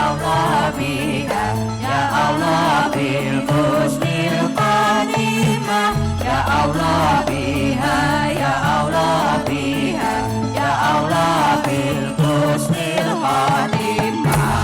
Allah biha ya Allah bil husnil khatimah ya Allah biha ya Allah biha ya Allah bil husnil khatimah.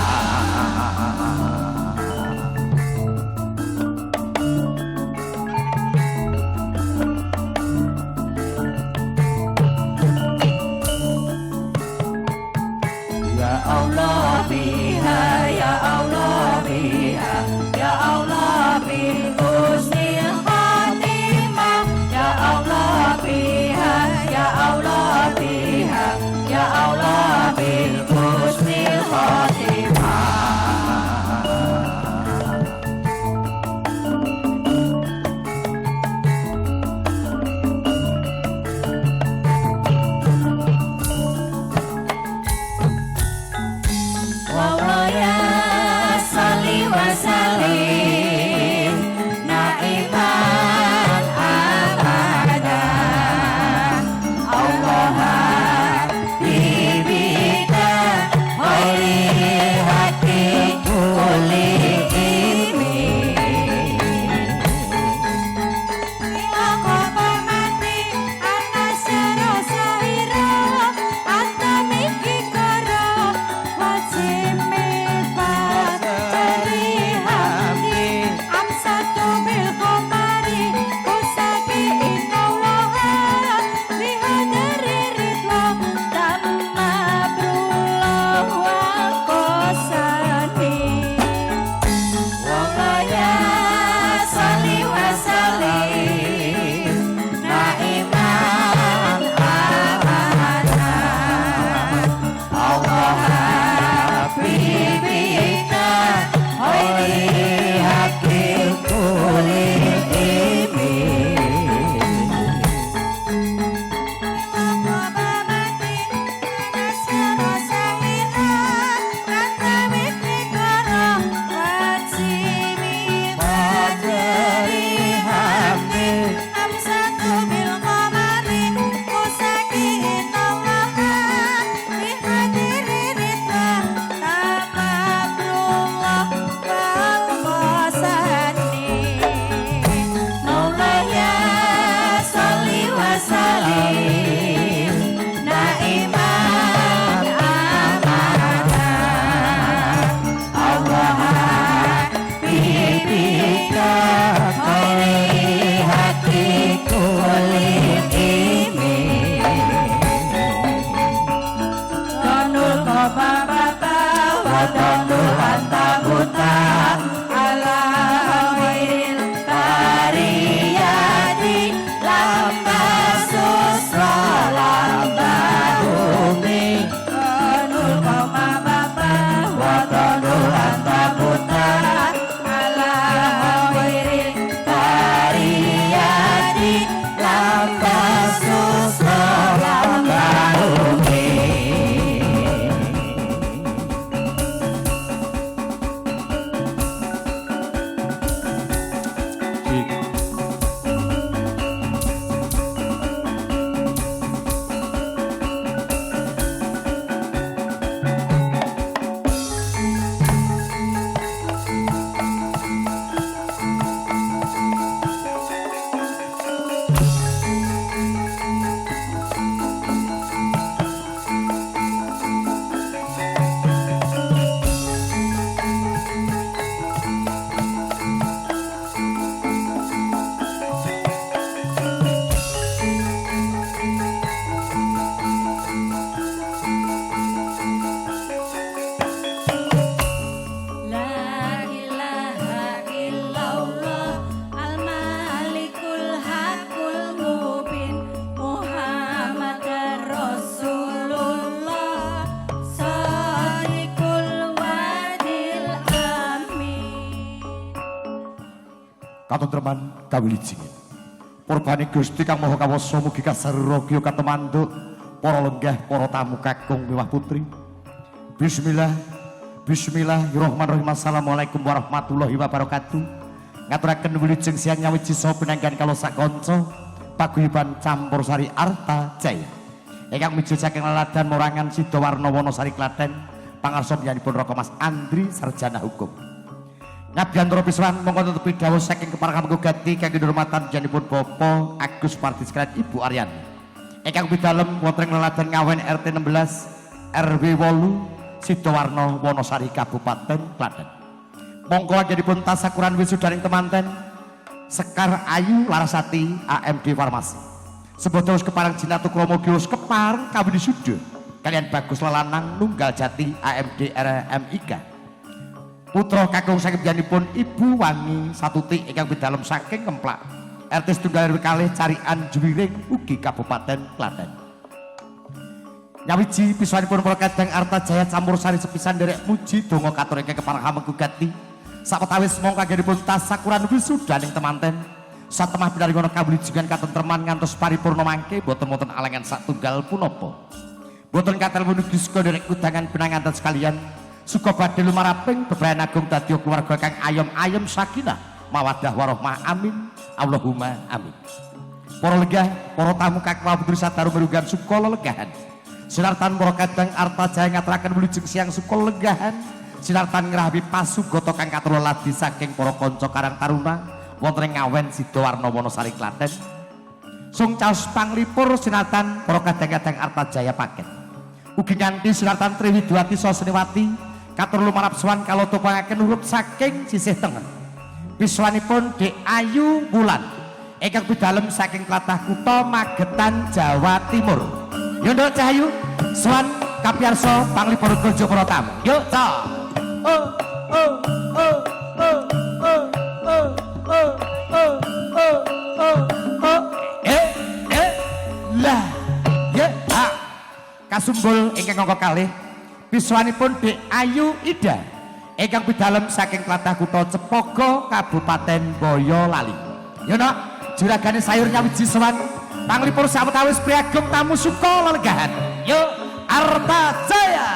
Ya Allah biha ya Allah biha ya Allah bil husnil khatimah ya Allah biha ya Allah biha ya Allah bil husnil khatimah. Maulaya salli wa sallim naiman abada Allah bibika khairi hati kulli ini aku mati ana serasa ira anta miki karo wajib katentreman kawilijenging. Purbane Gusti Kang Maha Kawasa mugi kasarogya katemanduk para lenggah para tamu kakung miwah putri. Bismillah. Bismillahirrahmanirrahim. Assalamualaikum warahmatullahi wabarakatuh. Ngaturaken wilujeng siang nyawiji saha pinanggan kala sak kanca paguyuban campur sari Arta Jaya. Ingkang mijil saking laladan morangan Sidawarna Wanasari Klaten pangarsa nyanipun Raka Mas Andri sarjana hukum. Ngabiyantara pisawan monggo tutupi dawuh saking keparengipun gati kangge durmatan nyanipun Bapak Agus Parti sekalian Ibu Aryani. Ingkang pidalem wonten leladan Ngawen RT 16 RW 8 Sidowarno Wonosari Kabupaten Klaten. Monggo nyanipun tasakuran wisudaning temanten Sekar Ayu Larasati AMD Farmasi. Sebodos keparang Jinatu Kromo Gios keparang kawin suda kalian Bagus Lelanang Nunggal Jati AMD RMIK. Putra kakung saking pun Ibu Wangi Satuti ingkang bidalem saking Kemplak RT setunggal RW kalih Carian Juwiring ugi Kabupaten Klaten. Nyawiji pisuwanipun para kadang Arta Jaya campur sari sepisan derek muji donga katur ingkang keparang gugati sapetawis mongko anggenipun tasakuran wisudaning temanten satemah pinaringono kawilujengan katentreman ngantos paripurna mangke boten wonten alangan satunggal punapa. Boten kathah menuju derek kudangan pinanganten sekalian suka badhe lumaraping bebrayan agung dadi keluarga kang ayem-ayem sakinah mawaddah warahmah amin Allahumma amin. Para lenggah, para tamu kakawah putri sadaru merugan suka lelegahan sinartan para kadang Arta Jaya ngaturaken wilujeng siang suka lelegahan sinartan ngrabi pasugata kang katur ladi saking para kanca karang taruna wonten ing Ngawen Sidowarno Wonosari Klaten. Sung caos panglipur sinartan para kadang-kadang Arta Jaya paket ugi nganti sinartan Triwidiwati Soseniwati katur lumarap sowan kaloto pangaken hurup saking sisih tengen. Biswanipun Dek Ayu Wulan ingkang bidalem saking tlatah kutha Magetan Jawa Timur. Yo Nduk Cahayu sowan kapiyarsa panglipur Gojo para tamu. Yuk Cok. Lah ya kasumbul ingkang angka kalih biswanipun Dek Ayu Ida ingkang bidalem saking tlatah kutha Cepogo Kabupaten Boyolali. Yo Nok juragane sayur nyawiji sowan panglipur sawetawis priagem tamu suka lelegahan. Yo Arta Jaya.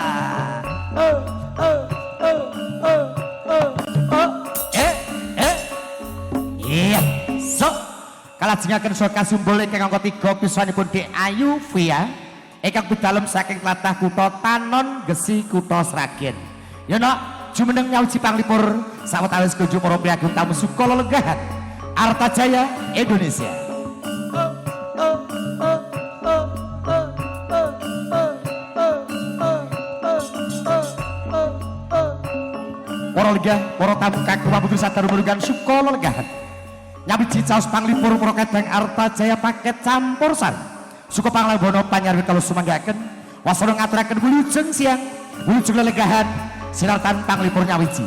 Iya sok kalajengaken saha kasumbul ingkang angka 3 biswanipun Dek Ayu Via ingkang bidalem saking tlatah kutha Tanon Gesi kutha Sragen. Ya Nok jumeneng nyawiji panglipur sawetawis kunjung para priagem tamu suka lelegahan Arta Jaya Indonesia. Para lenggah, para tamu kakawah putri sadaru merugan suka lelegahan nyawiji caos panglipur para kadang Arta Jaya paket campur sari suka panglambono panyarwi kalau sumanggaken wasana ngaturaken wilujeng siang wilujeng lelegahan sinartan panglipur nyawiji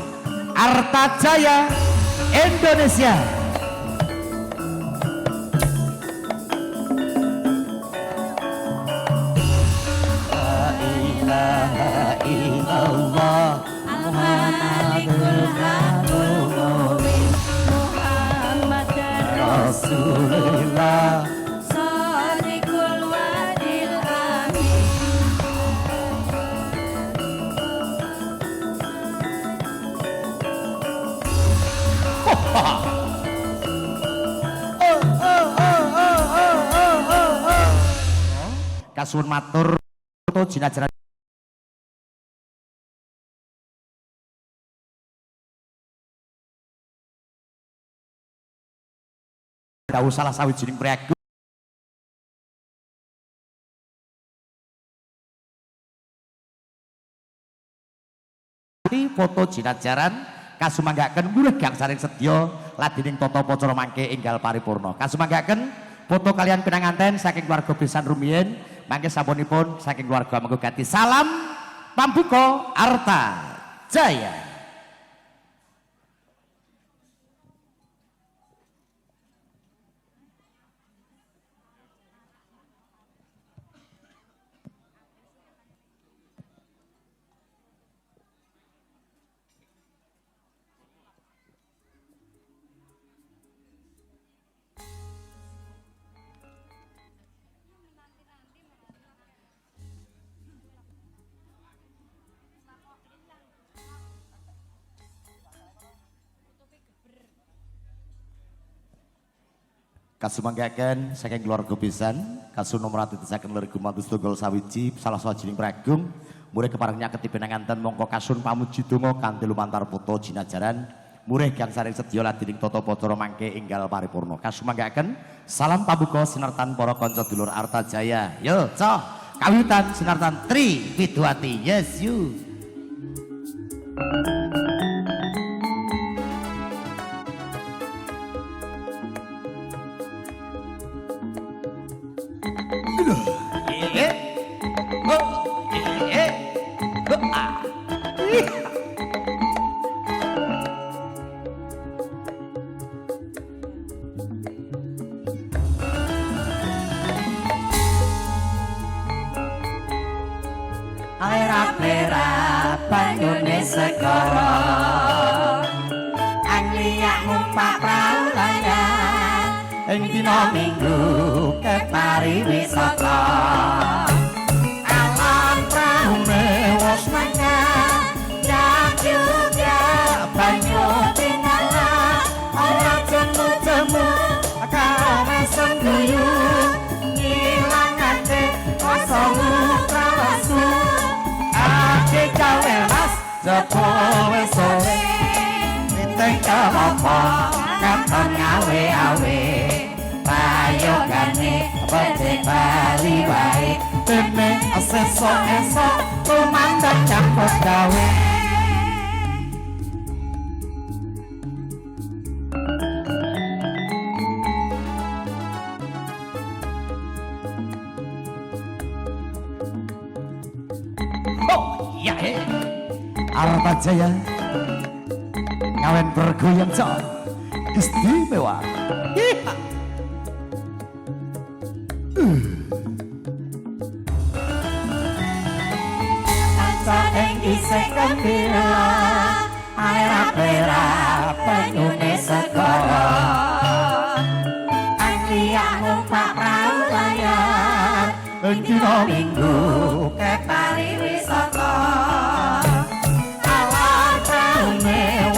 Arta Jaya Indonesia. La ilaha illallah Muhammadur Rasulullah Sadiqul wadil amin. Kasuwun matur to jinajaran dawuh salah sawijining priagem foto jinajaran kasumanggaken murih gangsaring sedya ladining tata pacara mangke enggal paripurna. Kasumanggaken foto kalian pinanganten saking keluarga besan rumiyin mangke sapunipun saking keluarga mengko ganti salam pambuka Arta Jaya. Kasumanggaken saking keluarga pisan kasunumrat ditesaken ler gumantos tunggal sawiji salah sawijining pragum Murih keparengnya ketiben nganten mongko kasun pamuji donga kanthi lumantar putra jinajaran. Murih gangsaring sedya ladining tata pacara mangke enggal paripurna. Kasumanggaken salam pambuka sinartan para kanca dulur Artajaya. Yo, cah kawitan sinartan Tri Widowati. Yes you. Merah banyune segara Anglia numpak prau layar Ing dina Minggu kepariwisata Alon praune wis mangkat yak juga banyu tinala ora jemu-jemu karo mesem guyu ngilangake rasa prawasu ake gawe mas Jepowe sore Niteng kelapa Katon ngawe-awe Payogane becik bali wae Dene esok-esok Tumandang nyambut gawe Oh iya Artajaya ngawen bergoyang cok istimewa Kanca ing isih gembira Aira-pera banyune segara Anglia numpak prau layar Ing dina Minggu kepariwisata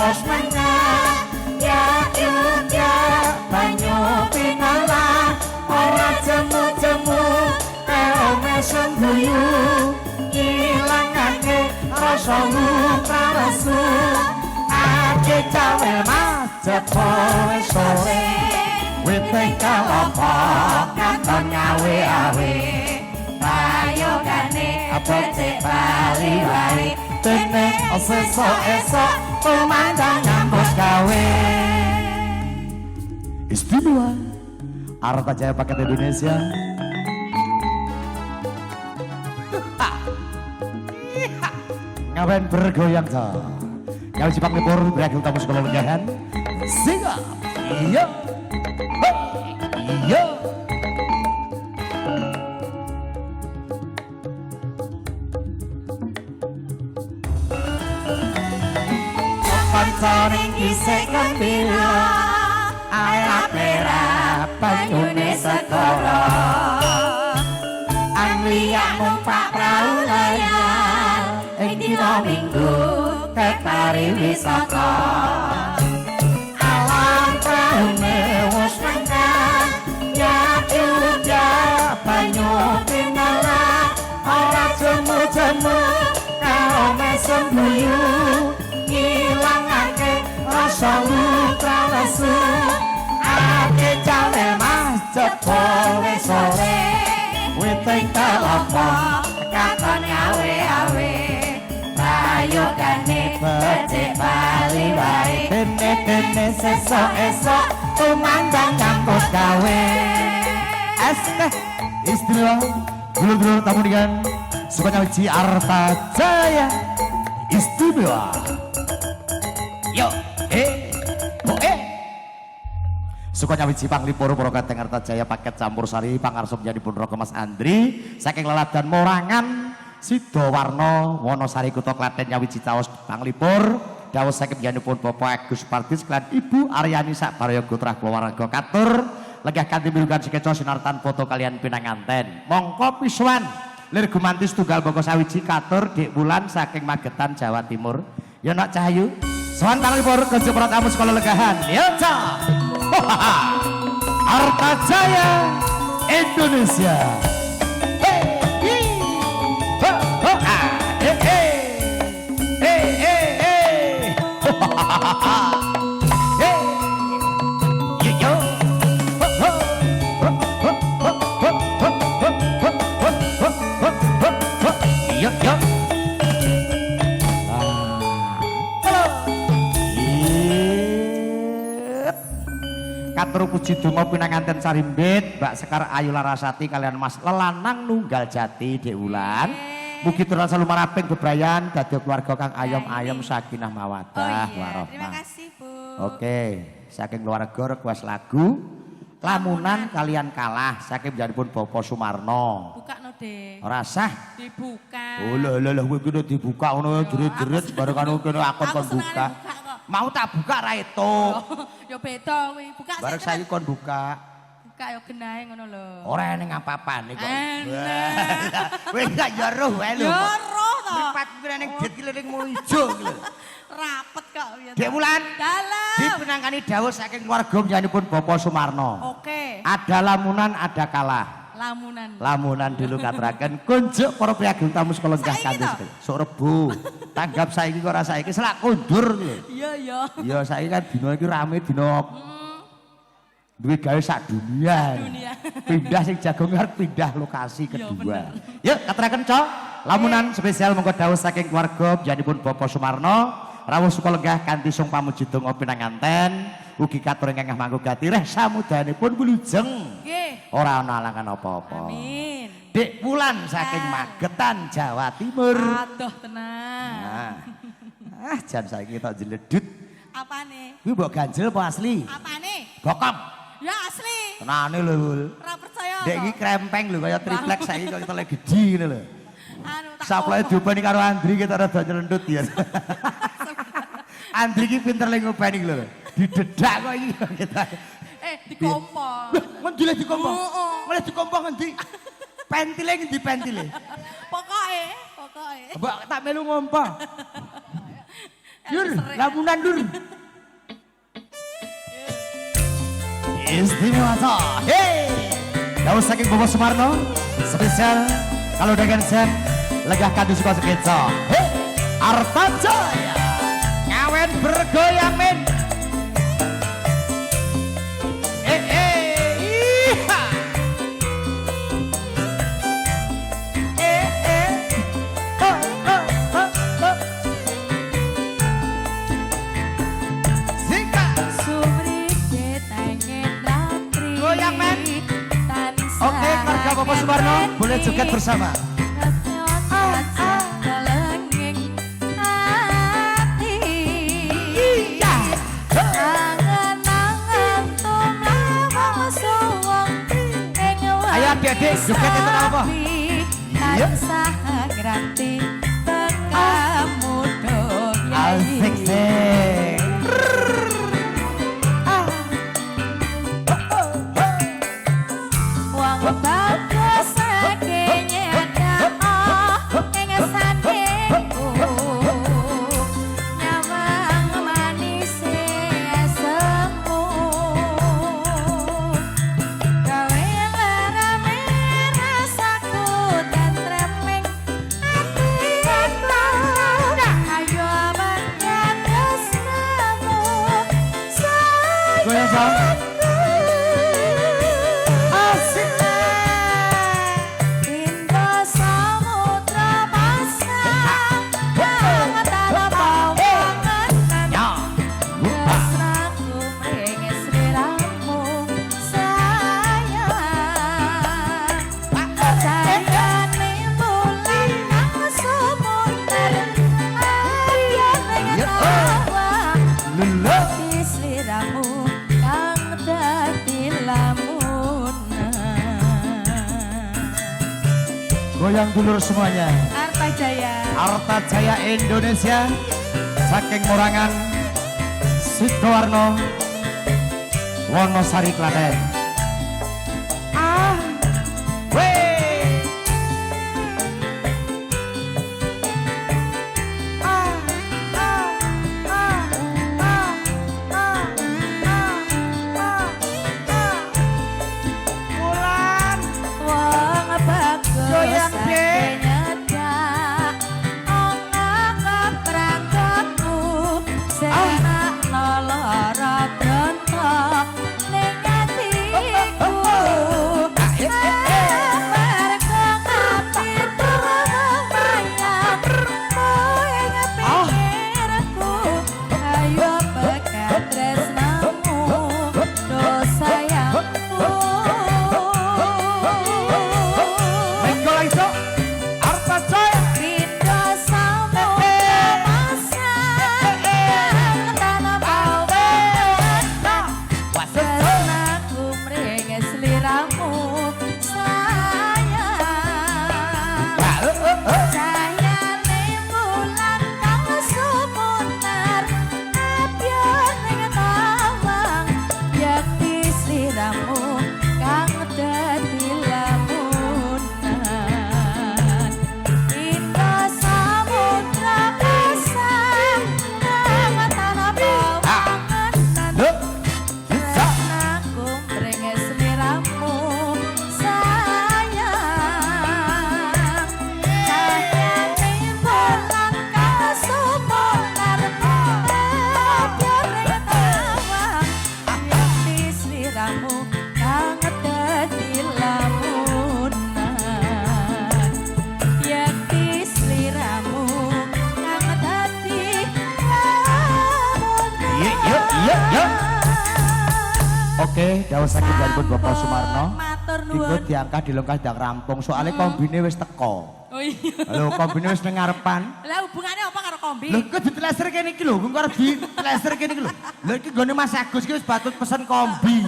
wis menang ya juga banyu pinala ora jemu-jemu karo mesem guyu ilangake rasa prawasu ake cawe mas Jepowe sore Witeng kelapa katon ngawe-awe payogane becik bali wae Dene esok-esok Tumandang nyambut gawe Istimewa Artajaya Paket Indonesia Ngawen bergoyang cok Ngawen Jepang Libur Beragil tamu sekolah legahan Singa Iya Iya Kancaning isih gembira Aira-pera banyune segara Anglia numpak prau layar Ing dina Minggu kepariwisata Alam praune wis mangkat ya juga banyu tinala ora jemu-jemu karo mesem guyu ngilangake rasa prawasu ake cawe mas jepowe sore Witeng kelapa katon ngawe-awe payogane becik bali wae Dene sesok-esok Tumandang nyambut gawe Istimewa Dulur-dulur tamu dengan Sukanya Wiji Artajaya Istimewa Yo Sukanya Wiji Panglipur Para Kadang Artajaya Paket Campur Sari Pangarso menjadi pun Roko Mas Andri Saking Leladan Morangan Sidowarno Wonosari Kutha Klaten Nyawiji Caos Panglipur Dawuh saking pun Bapak Agus Partis lan Ibu Aryani sak Baraya Gotrah Keluarga Katur lenggah kanthi milukan sikeca sinartan foto kalian pinanganten mongko pisuan lir gumantis tunggal boko sawiji katur Dik Wulan saking Magetan Jawa Timur ya nak Cahayu sowan Panglipur kerja para tamu sekolah legahan ya cah Artajaya Indonesia hey, Katur puji donga pinanganten sarimbit Mbak Sekar Ayu Larasati kalian Mas Lelanang Nunggal Jati Dek Wulan. Mugi turun selalu maraping bebrayan dadi keluarga kang ayem-ayem sakinah mawaddah warahmah. Terima kasih, Bu. Oke, saking keluarga request lagu Lamunan kalian kalah saking pun Bapak Sumarno. Buka no, Dek. Ora sah. Dibuka. Oh lho kowe kudu dibuka ngono jerit-jerit bareng karo kene akon kon buka. Mau tak buka ra etuk. Ya beda kuwi. Buka sik. Bareng saiki kon buka. Buka ya genahe ngono lho. Ora ning apa-apane kok. Enak. Kowe gak ya roh wae lho. Ya roh to. Mripat kuwi ning dit ki ning ijo ki lho. Rapet kok ya. Dek Wulan. Dalam. Dipenangkani dawuh saking keluarga nyanipun Bapak Sumarno. Oke. Ada lamunan, ada kalah. Lamunan. Lamunan dulu katuraken kunjuk para priyagung tamu sekolah lenggah kanthi sok Rebo. Tanggap saiki kok ora saiki selak kundur ki. Iya ya. Ya saiki kan dina iki rame dina duwe gawe sak dunia. Pindah sing jagung arep pindah lokasi kedua. Yuk katuraken Cok. Lamunan spesial monggo dawuh saking keluarga njanipun Bapak Sumarno rawuh sekolah lenggah kanthi sung pamuji donga pinanganten ugi katur ingkang mangku gati reh samudayanipun wilujeng. Nggih. Ora ana alangan apa-apa. Amin. Dek Wulan saking Magetan Jawa Timur. Aduh tenang. Nah. Jan saiki tok jeledut. Apane? Kuwi mbok ganjel apa asli? Apane? Bokap. Ya asli. Tenane lho, Wul. Ora percaya. Dek iki krempeng lho kaya triplek saiki kok kita lagi gedhi ngene lho. Anu tak. Saplai diopeni karo Andri kita rada nyelendut ya. Andri iki pinter le ngopeni lho. Didedak kok iki kita. Dikompong. Ngendi le dikompong? Mulai dikompong ngendi? Pentile ngendi pentile? Pokoke. Mbak tak melu ngompong. Dur, lamunan dur. Istimewa toh. Hei. Dawuh saking Bapak Sumarno spesial kalau dengan sen legah kanthi suka sketsa. Hei. Arta Jaya. Ngawen bergoyang men. Oke, keluarga Bapak Sumarno boleh joget bersama. Ayo adik-adik joget itu apa? Iya. Asik sih. Bagus sakenya dah ing sandeku nyawang manis semu gawe rame rasaku tentreming atiku ayo banyak tresnamu sayang. Goyang dulur semuanya. Arta Jaya. Arta Jaya Indonesia. Saking Morangan Sidoarno Wonosari Klaten. Oke, dawuh saking dalipun Bapak Sumarno. Matur Kiko nuwun. diangkat dilengkah ndang rampung soalnya kombine wis teko. Oh iya. Lho, kombine wis ning ngarepan. Lah hubungannya apa karo kombi? Lho, kok ditleser kene iki lho, engko arep ditleser kene iki lho. Lho iki gone Mas Agus iki wis batut pesen kombi.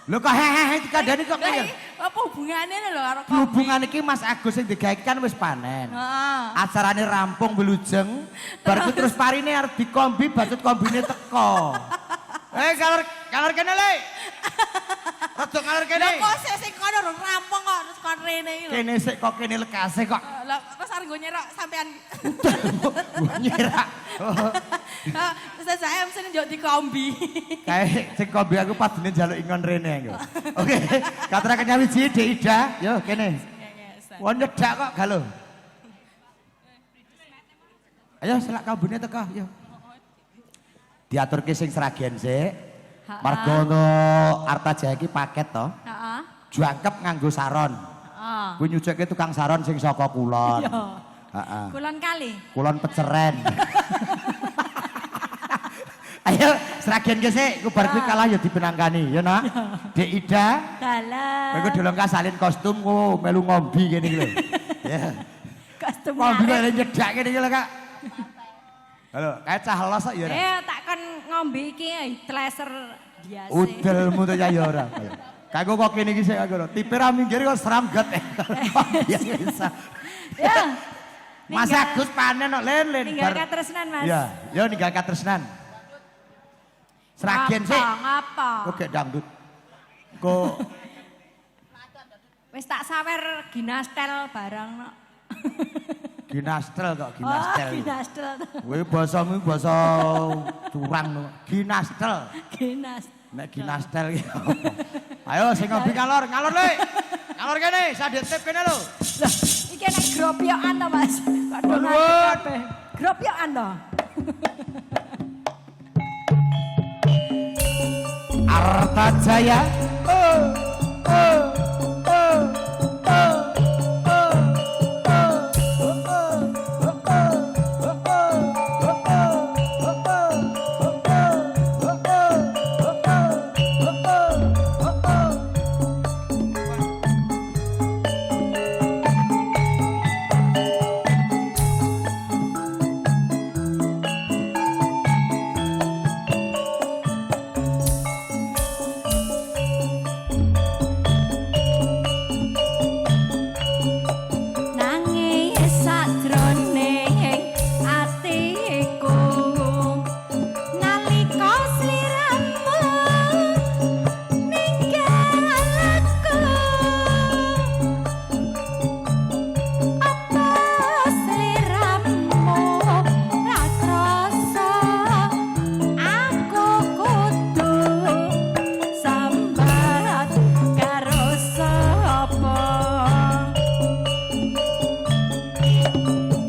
Lho kok hehehe dikandani kok Lah kaya. iki apa hubungannya lho karo kombi? Hubungan iki Mas Agus sing digawe kan wis panen. Heeh. Acarane rampung wilujeng, bar ku terus parine arep dikombi, batut kombine teko. Kaler kene le. Rada kaler kene. Lah kok sik kono rampung kok terus kon rene iki lho. Kene sik kok kene lekase kok. Lah terus arep nggo nyerok sampean. Nyerak. Terus saya mesti njuk dikombi. Kae sing kombi aku padune njaluk ingon rene aku. Oke, katuraken nyawiji Dek Ida, yo kene. Wah nyedak kok galo. Ayo selak kombine teko, yo. Diaturke sing seragen sik. Marga ono Arta Jaya iki paket to. Heeh. Jangkep nganggo saron. Heeh. Kuwi nyucukke tukang saron sing saka kulon. Iya. Heeh. Kulon kali. Kulon peceren. Ayo seragen ke sik, ku bar kuwi kalah ya dipenangkani, ya nak. Dek Ida, Dalam. kowe dolong salin kostum ku melu ngombi kene iki lho. Ya. Kostum. Ngombi kok nyedak kene iki lho, Kak. Halo, kae cah los kok ya. Nak? Tak kon ngombe iki treasure biasa. Udelmu to ya ya ora. Kanggo kok kene iki sik aku. Tipe ra minggir kok seram gat. Ya bisa. Ya. Mas Agus panen kok len. Ninggal katresnan, Mas. Iya, yo ninggal katresnan. Seragen sik. Ngapa? Kok gak dangdut. Kok Wis tak sawer ginastel barang nok. ginastel kok ginastel. Oh, ginastel. Kowe basamu basa curang lho. Ginastel. Ginas. Nek ginastel iki apa? Ayo sing ngopi ngalor le. Ngalor kene, sadek tip kene lho. Lah, iki nek gropyokan to, Mas. Padha Nuwun. kabeh. Gropyokan to. Arta Jaya. Nanging sadroning atiku nalika sliramu ninggalku apa sliramu ra krasa aku kudu sambat karo sapa.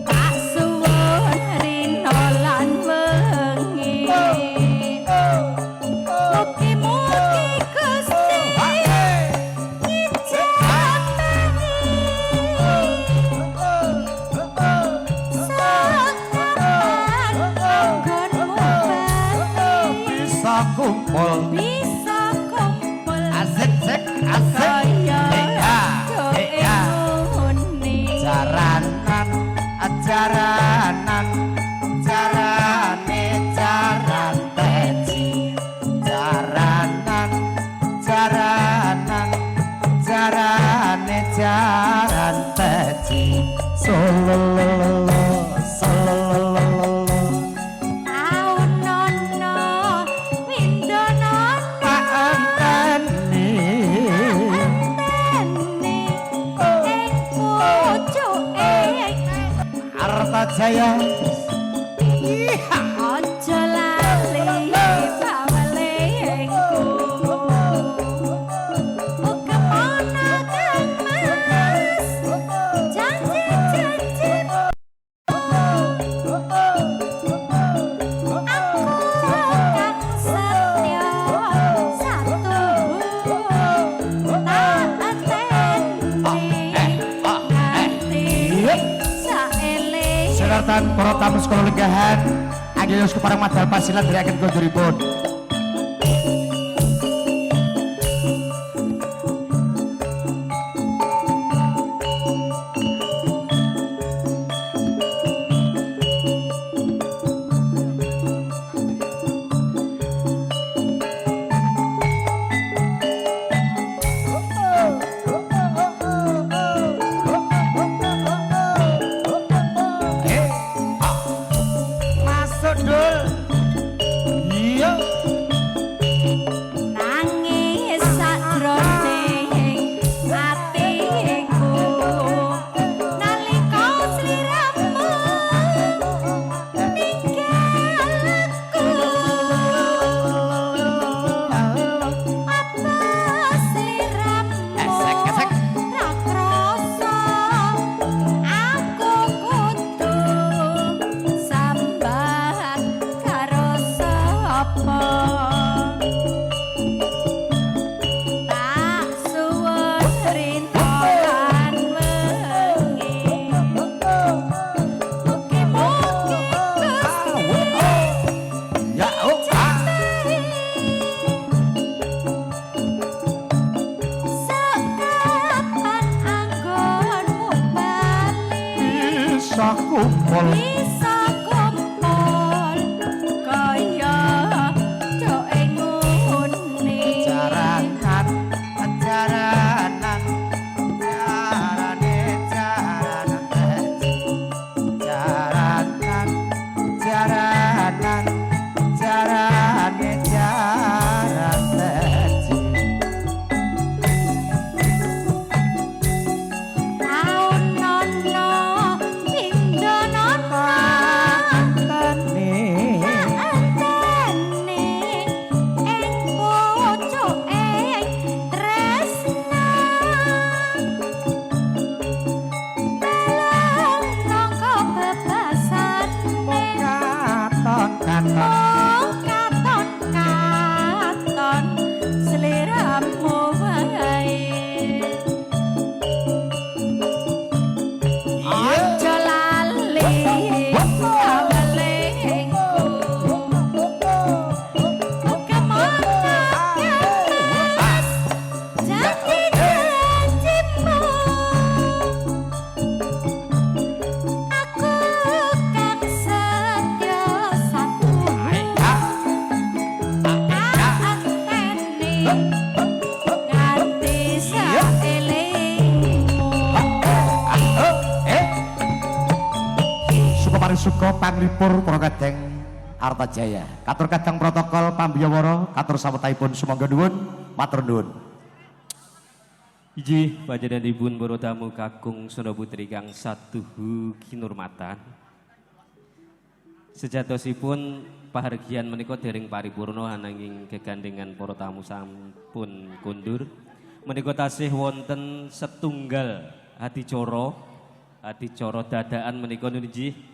Tak suwun rino lan wengi mugi-mugi Gusti ngijabani sakapan anggonmu bali Bisa kumpul. bisa kumpul Asik sik asik. kaya Deka. nguni Jaranan, jaranan, jarane jaran teci. Jaranan, jaranan, jarane jaran teci. Solololo, solololo. Aunono windono Paanteni. anteni ing pucuke Arta Jaya. aja lali bawalengku kemono kang mas janji-janji aku kang setya satu tak anteni nganti saeling Seratan para tamu sekolah lenggahan Agilius keparang madal pasilan dari agen konjuripun apa tak suwun rintolan wengi mugi-mugi Gusti Ya oh sekapan anggonmu bali bisa kumpul bisa kumpul kaya doe ngune jaranan jaranan jarane jaranan jaranan jaranan jarane jaranan aunono pindhonono tane antene ing pucuke tresna dalang nangka bebasane katon katon katon katon seliramu wae aja lali awalengku kemangat janji janjimu aku kan setia satu antene nganti saelingmu Suka suka panglipur para kadang Artajaya. Katur kadang protokol pambiyawara, katur sawetahipun sumangga nuwun, matur nuwun. Iji panjenenganipun para tamu kakung Sunda Putri kang saduhu kinurmatan. Sejatosipun pahargyan menika dereng paripurna ananging gegandhengan para tamu sampun kundur. Menika tasih wonten setunggal adicara dadaan menika nunjih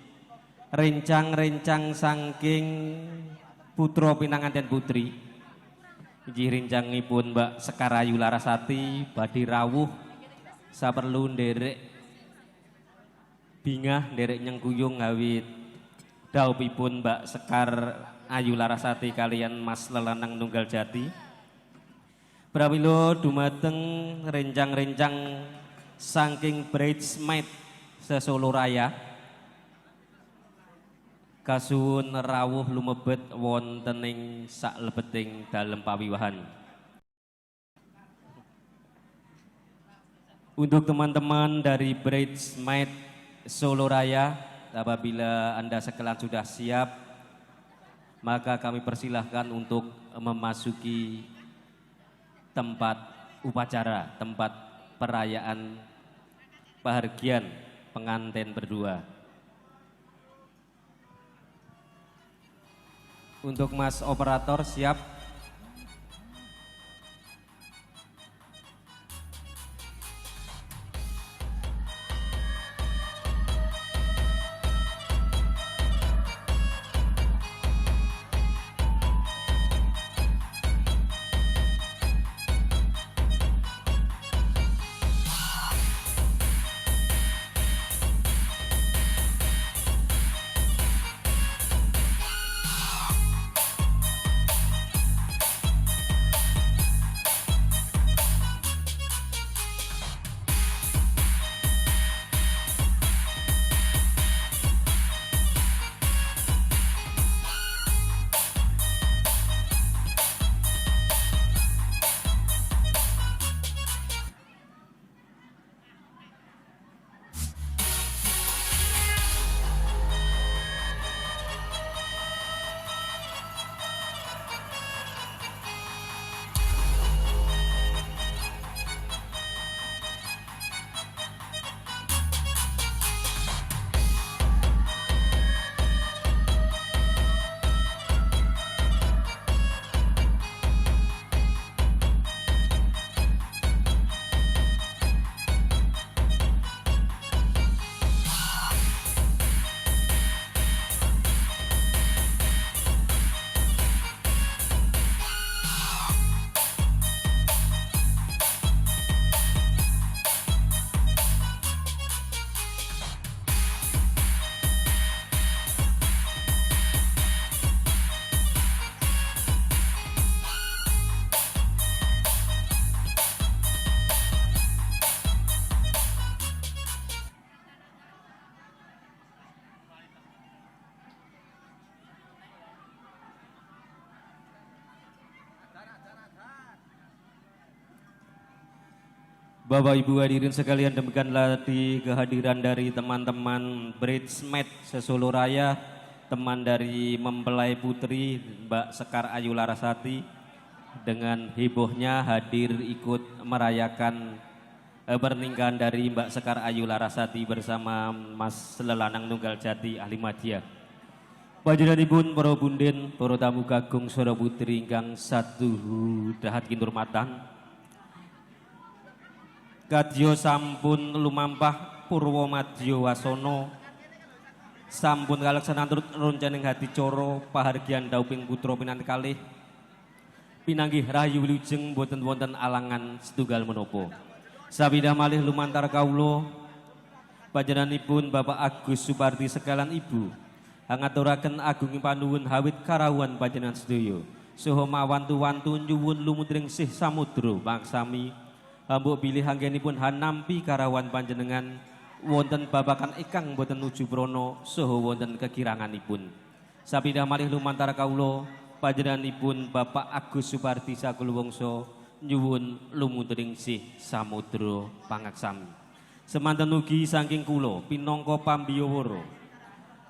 rencang-rencang saking putra pinanganten putri. Inggih rencangipun Mbak Sekar Ayu Larasati badhe rawuh saperlu nderek bingah nderek nyengkuyung ngawit daupipun Mbak Sekar Ayu Larasati kalian Mas Lelanang Nunggal Jati. Pramila dumateng rencang-rencang saking bridesmaid sesolo raya kasuwun rawuh lumebet wonten ing saklebeting dalem pawiwahan. Untuk teman-teman dari bridesmaid Solo Raya, apabila Anda sekalian sudah siap, maka kami persilahkan untuk memasuki tempat upacara, tempat perayaan pahargyan pengantin berdua. Untuk Mas Operator siap. Bapak Ibu hadirin sekalian, demikianlah di kehadiran dari teman-teman Bridesmaid Sesolo Raya, teman dari mempelai putri Mbak Sekar Ayu Larasati, dengan hebohnya hadir ikut merayakan pernikahan dari Mbak Sekar Ayu Larasati bersama Mas Lelanang Nunggal Jati ahli madya. Panjenenganipun para bunden, para tamu kakung Sora Putri ingkang satu dahat kinurmatan. Kadya sampun lumampah purwa madya wasana, sampun kaleksanan turut roncaning hati coro pahargyan dauping putra pinanti kalih pinanggih rahayu wilujeng boten wonten alangan setunggal menapa. Sabida malih lumantar kawula panjenenganipun Bapak Agus Suparti sekalian Ibu ngaturaken agunging panuwun hawit karawuhan panjenengan sedaya saha mawantu-wantu nyuwun lumutring sih samudra mangsami mbok bilih anggenipun hanampi karawan panjenengan wonten babakan ingkang boten nuju prana saha wonten kekiranganipun. Sabida malih lumantar kawula panjenenganipun Bapak Agus Suparti sakuluwangsa nyuwun lumutring sih samudra pangaksami. Semanten ugi saking kula pinangka pambiyawara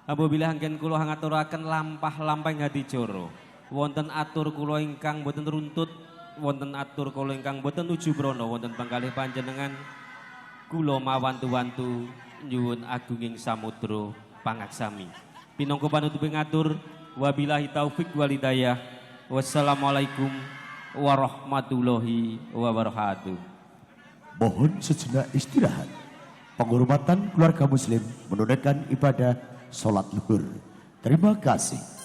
apabila anggen kula ngaturaken lampah-lampahing hadijara wonten atur kula ingkang boten runtut, wonten atur kula ingkang boten nuju prana wonten pangkalih panjenengan kula mawantu-wantu nyuwun agunging samudra pangaksami. Pinangka panutuping atur wabillahi taufik wal hidayah. Wassalamualaikum warahmatullahi wabarakatuh. Mohon sejenak istirahat. Penghormatan keluarga muslim menunaikan ibadah sholat zuhur. Terima kasih.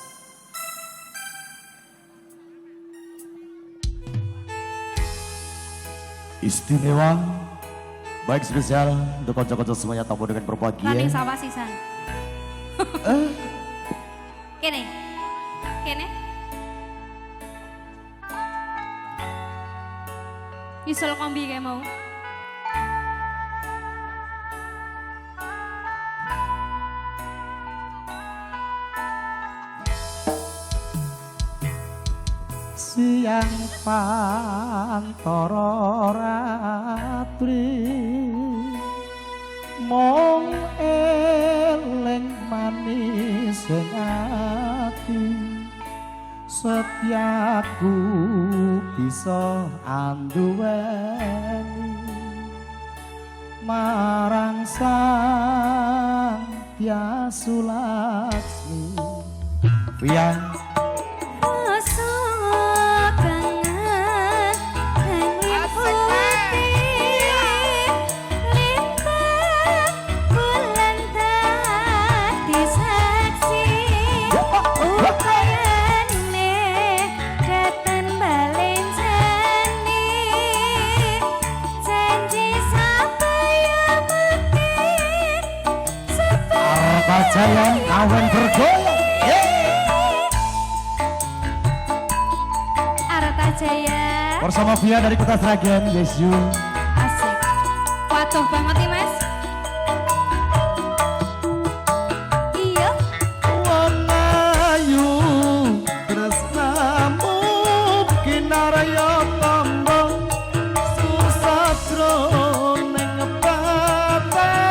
Istimewa, baik spesial untuk konco-konco semuanya tamu dengan berbahagia. Landing sawah sisan. Kene. Kene. Isul kombi kayak mau. Siang pantara ratri mong eling manis ati setiaku bisa anduweni marang sang Hyang Laksmi. Yang Jaya awan bergoyang Arta Jaya bersama Via dari Kota Sragen. Yes you. asik. Waduh banget nih Mas. Iya. Wanayu tresnamu kinaraya tamba susatro ning patenku.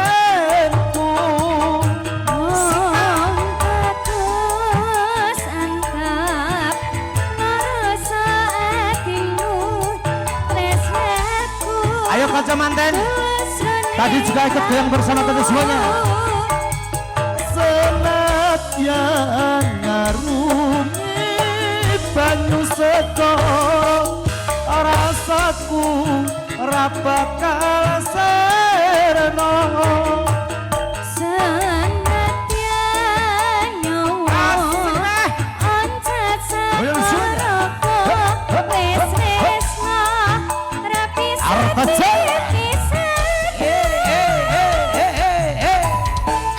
Ayo kaca manten, tadi juga ikut goyang bersama kita semuanya. Senadyan ngarungi banyu seko, rasaku ora bakal sereno. Arta Jaya.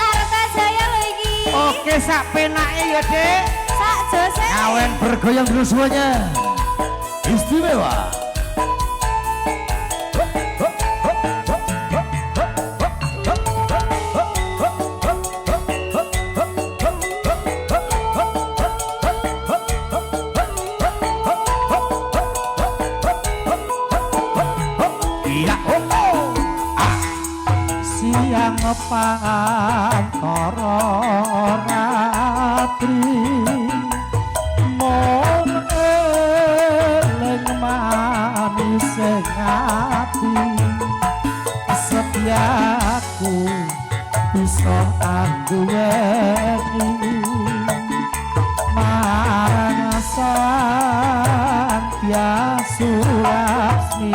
Arta Jaya lho iki. Oke sak penake ya Dek. Sak jose. Awan bergoyang dulu semuanya. Istimewa. Iya. pantara ratri mung eling manis ati setiaku bisa anduweni marang Santyasu Lasmi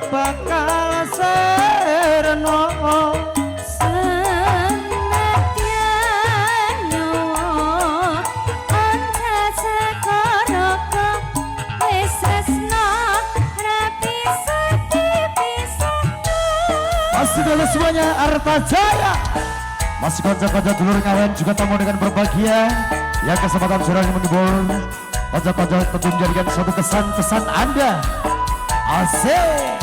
bakal serno senadyan nyawa anta sekaraka wis tresno rapi dipisah. Masih dulu semuanya Arta Jaya, masih konco-konco dulur ngawen juga tamu dengan berbahagia yang kesempatan surang menghibur konco-konco tentu menjadikan suatu kesan-kesan Anda. Asik.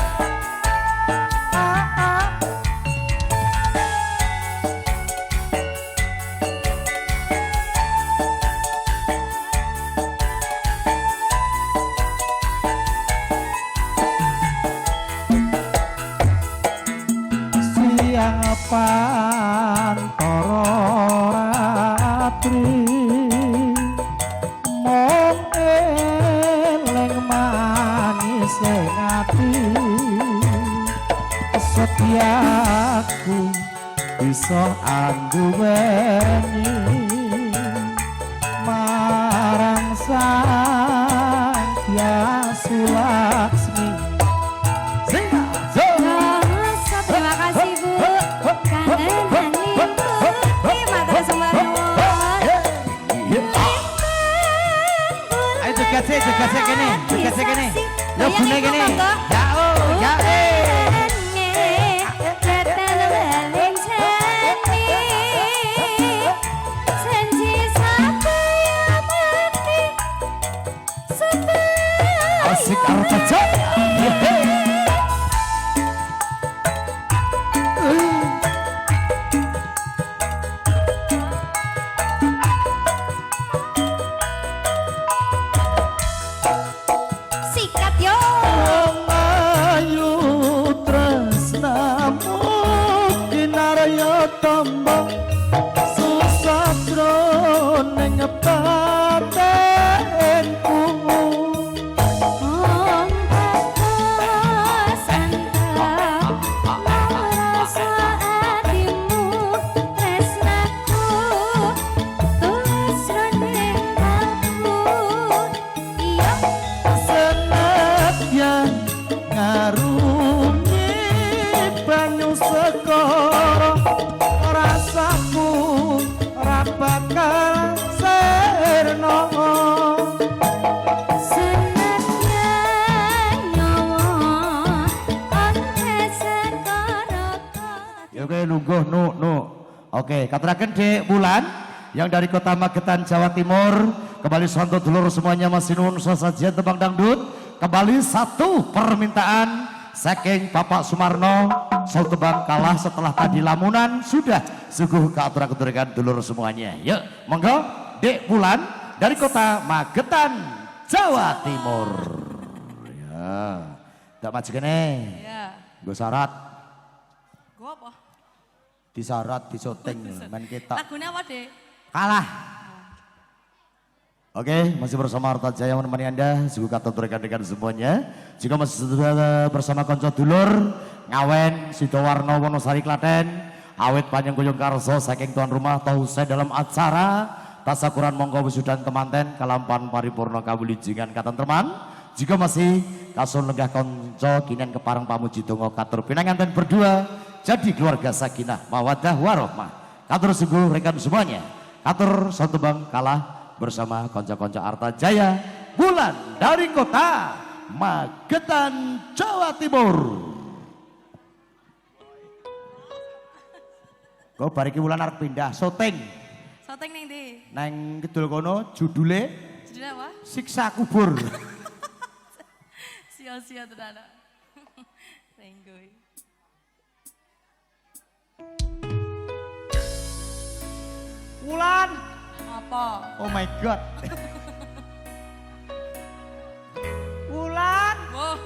Siang pantara ratri mung eling manis ati setiaku bisa anduweni marang Santyasu Lasmi. Terima kasih Bu, kangen Hani Bu, matur sembah nuwun. Ayo joget sih kene, yo bune kene. Ya oh, ya asik Arta Jaya. Sikat yo. Ayu tresnamu kinarya tamba susatro ning batenku. Ngarungi banyu sekara rasaku ora bakal serno senadyan nyawa ante sekara. Ya oke nunggu nu. Oke, katuraken Dek Wulan yang dari Kota Magetan Jawa Timur kembali santo dulur semuanya masih nuwun sasajian tembang dangdut. Kembali satu permintaan saking Bapak Sumarno, Sol tembang kalah setelah tadi lamunan sudah sungguh keatur-aturikan dulur semuanya. Yuk, monggo Dek Wulan dari Kota Magetan Jawa Timur. Ya, tak maju kene. Iya. Gue syarat, Gua apa? disyarat, disyuting, main kita. Lagunya apa, Dek? Kalah. Oke, masih bersama Arta Jaya menemani Anda, juga kata rekan-rekan semuanya. Jika masih sudah bersama konco dulur, Ngawen, Sidowarno, Wonosari, Klaten, awet panjang kuyung karso, saking tuan rumah, tahu saya dalam acara, tasakuran monggo wisudan temanten, kalampan paripurna kawulijingan katan teman. Jika masih kasun lenggah konco, kinian keparang pamuji dongo katur pinanganten berdua, jadi keluarga sakinah, mawadah, warohmah. Katur sungguh rekan semuanya, katur satu bang kalah, bersama konco-konco Arta Jaya, Bulan dari kota Magetan, Jawa Timur. Kau bariki Wulan arep pindah syuting Syuting ning ndi? nang kidul kono, judule Judulnya apa? Siksa Kubur. Sia-sia tenan. Tenggoy. Wulan, Apa? oh my god. Wulan, Wah,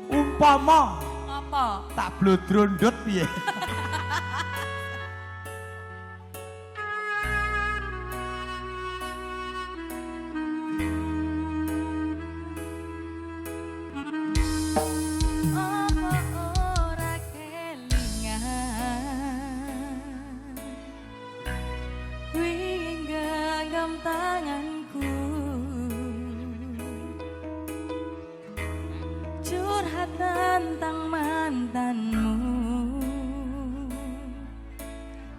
umpama apa? tak blodrondot piye? Apa ora kelingan Kuwi genggam tanganku Curhat tentang mantanmu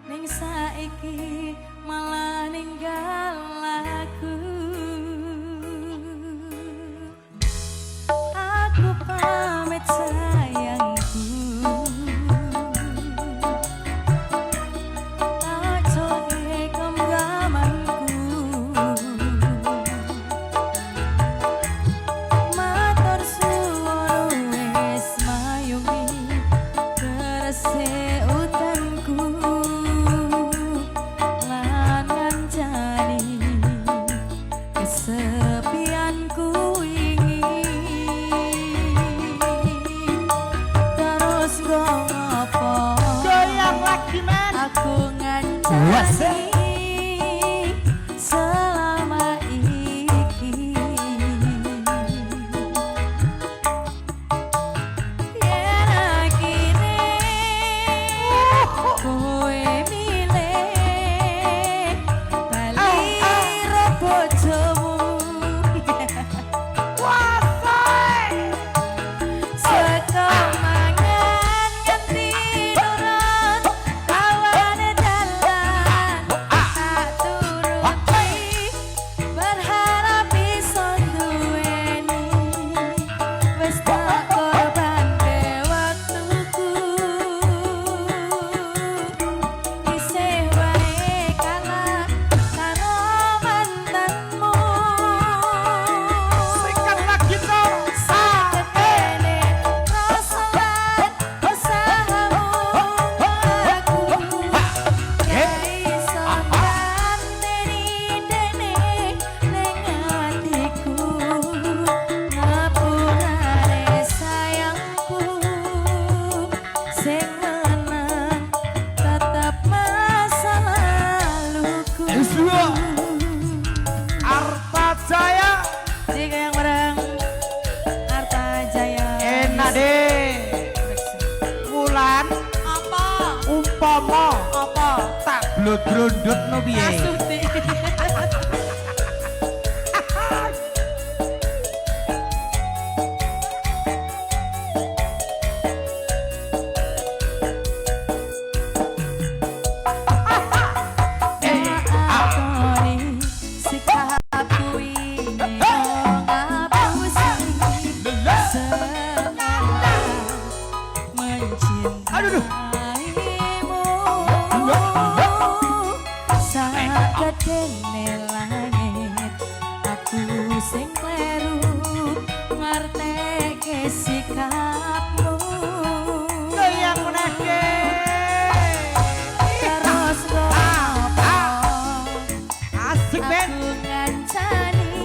Ning saiki malah ninggal aku Aku pamit sayangku Tak coge genggamanku Matur suwun wis mayungi Kerese utanku Lan ngancani kesepianku ini Terus ngopo Goyang lagi men. Aku Wes. ngancani selama iki Yen akhire kowe milih bali ro bojomu Seko mangan nganti turun kawane dalan tak turuti berharap bisa duweni wis tak korbanke waktuku isih wae kalah karo mantanmu Singkat lagi toh. Saketene rasalan usahamu aku Yai sopan deni dene neng hatiku Ngapurane sayangku Sing menang tetap masa laluku Iswa. Arta Jaya, Jika yang bareng Arta Jaya enak deh. Wulan, Apa? umpama Apa? tak blodrondot no piye? Asuti. Akoni sikapku ini ngapusi semangat mencintaimu saat dene langit aku sing kleru ngerteke sikapmu Goyang meneh. terus ngopo Asik men. aku ngancani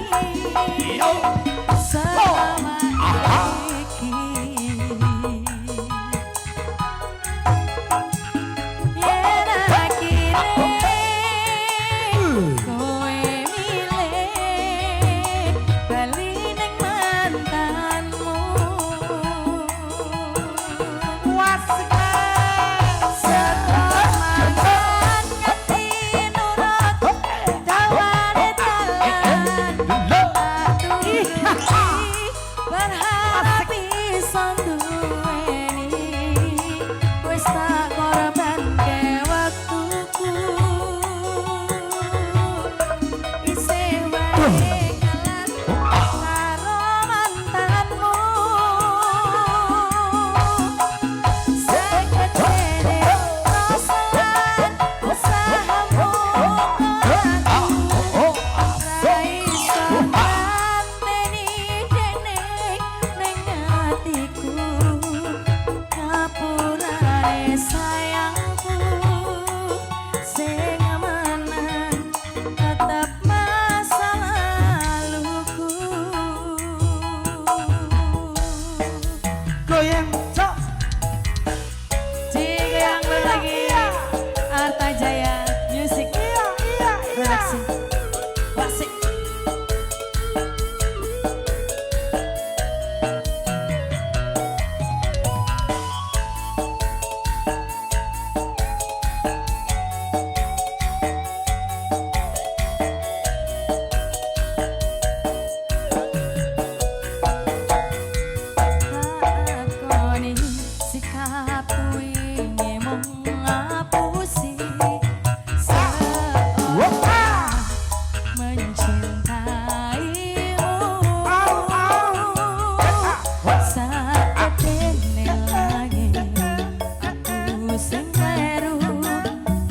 sing kleru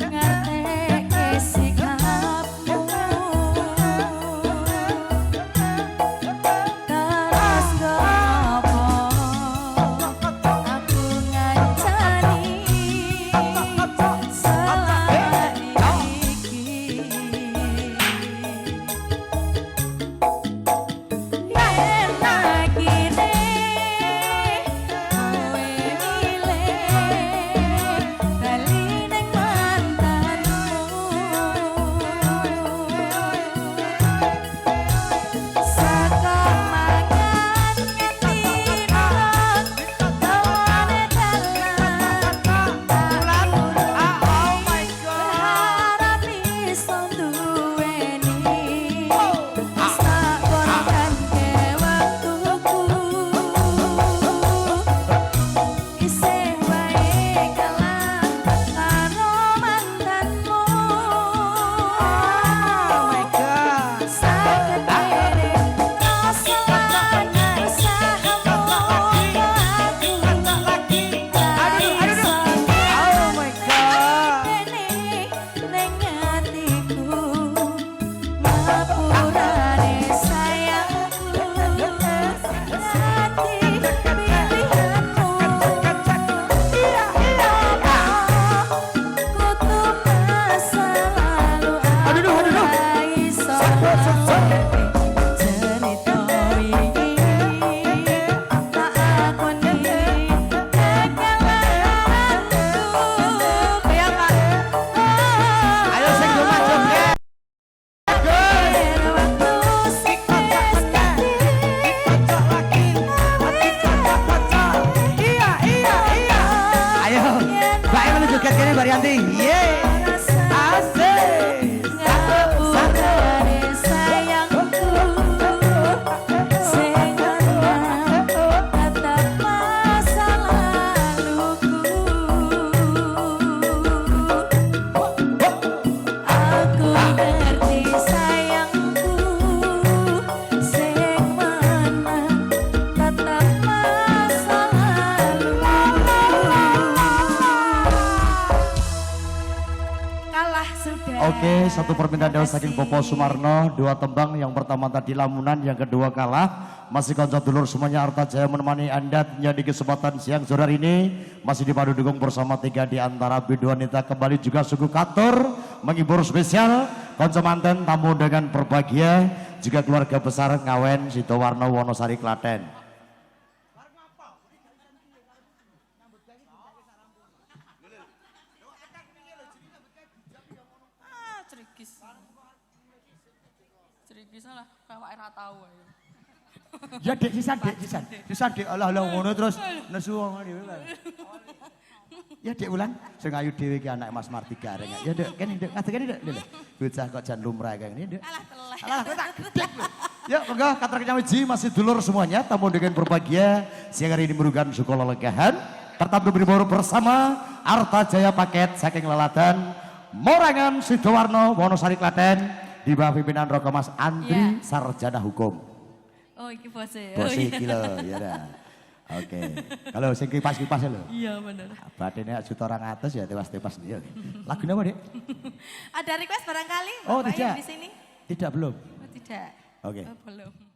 ngerteke sikapmu. Terus ngopo aku ngancani selama iki. Yen akhire kowe milih bali ning mantanmu, saka mangan ngetira dawane dalan berharap iso duweni tak korbanke waktuku, isih wae kalah karo mantanmu. Sakedere rasa lanang sahamu aku ning atiku mapurane sayangku hati pilihanmu. Kutu masa lalu iso ngerti cerita iki tak akoni kekalahanku. Ayo sing do macem ke. Ayo, Mbak Emel joget kene Mbak Rianti. Ye. Asik. Ngapurane sayangku sing ana tetep masa laluku. Aku ngerti sayangku sing mana tetep masa laluku. Kalah sudah. Oke, satu permintaan doa saking Bopo Sumarno, dua tembang, yang pertama tadi Lamunan, yang kedua Kalah. Masih konco dulur semuanya, Arta Jaya menemani Anda di kesempatan siang sore hari ini. Masih dipadu dukung bersama tiga di antara bidu wanita, kembali juga suku Katur menghibur spesial konco manten, tamu dengan berbahagia, juga keluarga besar Ngawen Sidowarno Wonosari Klaten. Cerigis. Cerigis lah, kayak ora tau ae. Ya dek, sisan dek, sisan dek, Allah ngono terus nesu ngono dhewe kae. Ya dek Wulan, sing ayu dhewe iki anak Mas Marti Gareng. Ya dek, kene dek, ngadeg dek, lho. Bocah kok jan lumrah kae ngene dek. Alah teleh. Alah, kok tak gedek lho. Ya, monggo katrek wiji masih dulur semuanya, tamu dengan berbahagia siang hari ini merupakan sekolah legahan. Tetap berburu bersama Arta Jaya paket saking Leladan, Morangan Sidowarno Wonosari Klaten, di bawah pimpinan Roko Mas Andri Sarjana Hukum. Oh, iki bose. Bos iki lho, ya dah. Oke. Kalau sing kipas-kipas lho. Iya bener. Batine juta 200 ya tewas-tewas dia. Lagunya apa, Dek? Ada request barangkali? Oh, Bapak tidak. yang di sini? Tidak belum. Oh, tidak. Oke. Oh, belum.